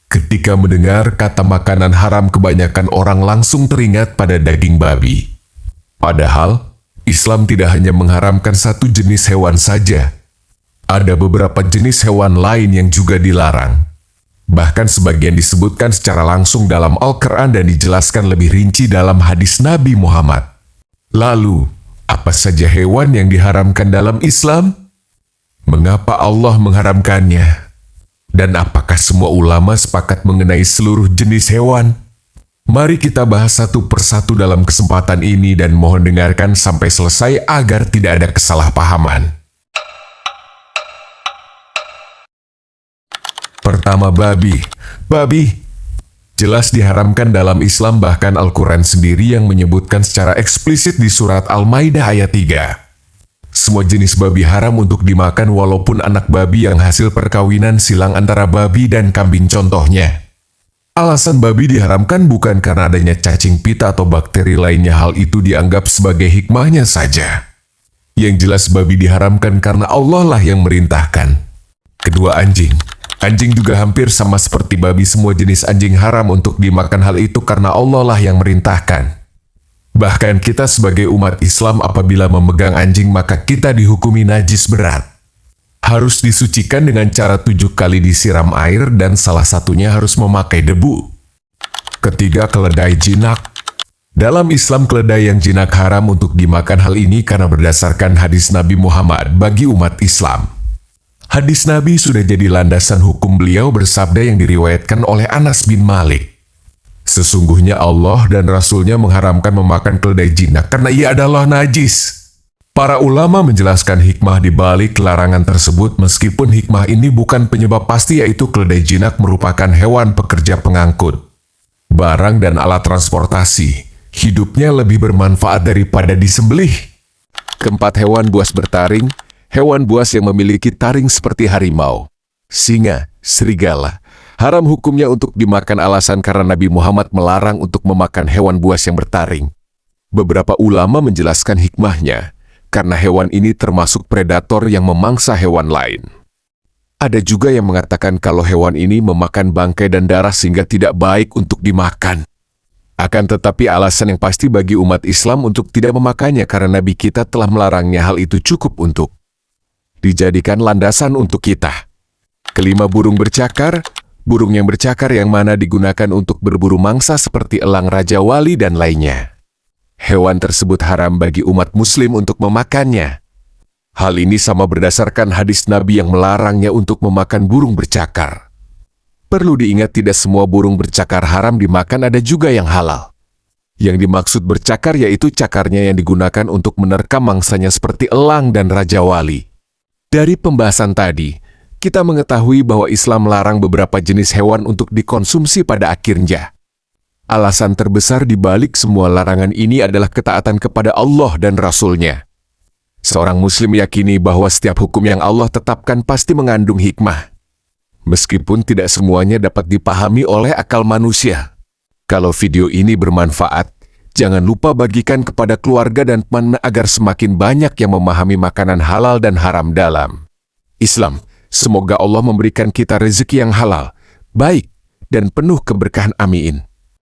Ketika mendengar kata makanan haram, kebanyakan orang langsung teringat pada daging babi. Padahal, Islam tidak hanya mengharamkan satu jenis hewan saja. Ada beberapa jenis hewan lain yang juga dilarang. Bahkan sebagian disebutkan secara langsung dalam Al-Quran dan dijelaskan lebih rinci dalam hadis Nabi Muhammad. Lalu, apa saja hewan yang diharamkan dalam Islam? Mengapa Allah mengharamkannya? Dan apakah semua ulama sepakat mengenai seluruh jenis hewan? Mari kita bahas satu persatu dalam kesempatan ini dan mohon dengarkan sampai selesai agar tidak ada kesalahpahaman. Pertama, babi. Babi jelas diharamkan dalam Islam, bahkan Al-Quran sendiri yang menyebutkan secara eksplisit di surat Al-Maidah ayat 3. Semua jenis babi haram untuk dimakan walaupun anak babi yang hasil perkawinan silang antara babi dan kambing contohnya. Alasan babi diharamkan bukan karena adanya cacing pita atau bakteri lainnya, hal itu dianggap sebagai hikmahnya saja. Yang jelas babi diharamkan karena Allah lah yang merintahkan. Kedua, anjing. Anjing juga hampir sama seperti babi, semua jenis anjing haram untuk dimakan, hal itu karena Allah lah yang merintahkan. Bahkan kita sebagai umat Islam apabila memegang anjing maka kita dihukumi najis berat. Harus disucikan dengan cara 7 kali disiram air dan salah satunya harus memakai debu. Ketiga, keledai jinak. Dalam Islam keledai yang jinak haram untuk dimakan, hal ini karena berdasarkan hadis Nabi Muhammad bagi umat Islam. Hadis Nabi sudah jadi landasan hukum. Beliau bersabda yang diriwayatkan oleh Anas bin Malik. Sesungguhnya Allah dan Rasul-Nya mengharamkan memakan keledai jinak karena ia adalah najis. Para ulama menjelaskan hikmah di balik larangan tersebut, meskipun hikmah ini bukan penyebab pasti, yaitu keledai jinak merupakan hewan pekerja pengangkut barang dan alat transportasi. Hidupnya lebih bermanfaat daripada disembelih. Keempat, hewan buas bertaring. Hewan buas yang memiliki taring seperti harimau, singa, serigala. Haram hukumnya untuk dimakan, alasan karena Nabi Muhammad melarang untuk memakan hewan buas yang bertaring. Beberapa ulama menjelaskan hikmahnya, karena hewan ini termasuk predator yang memangsa hewan lain. Ada juga yang mengatakan kalau hewan ini memakan bangkai dan darah sehingga tidak baik untuk dimakan. Akan tetapi alasan yang pasti bagi umat Islam untuk tidak memakannya karena Nabi kita telah melarangnya, hal itu cukup untuk dijadikan landasan untuk kita. Kelima, burung bercakar. Burung yang bercakar yang mana digunakan untuk berburu mangsa seperti elang, raja wali, dan lainnya. Hewan tersebut haram bagi umat muslim untuk memakannya. Hal ini sama berdasarkan hadis Nabi yang melarangnya untuk memakan burung bercakar. Perlu diingat tidak semua burung bercakar haram dimakan, ada juga yang halal. Yang dimaksud bercakar yaitu cakarnya yang digunakan untuk menerkam mangsanya seperti elang dan raja wali. Dari pembahasan tadi, kita mengetahui bahwa Islam melarang beberapa jenis hewan untuk dikonsumsi pada akhirnya. Alasan terbesar di balik semua larangan ini adalah ketaatan kepada Allah dan Rasul-Nya. Seorang muslim yakini bahwa setiap hukum yang Allah tetapkan pasti mengandung hikmah. Meskipun tidak semuanya dapat dipahami oleh akal manusia. Kalau video ini bermanfaat, jangan lupa bagikan kepada keluarga dan teman agar semakin banyak yang memahami makanan halal dan haram dalam Islam. Semoga Allah memberikan kita rezeki yang halal, baik, dan penuh keberkahan. Amin.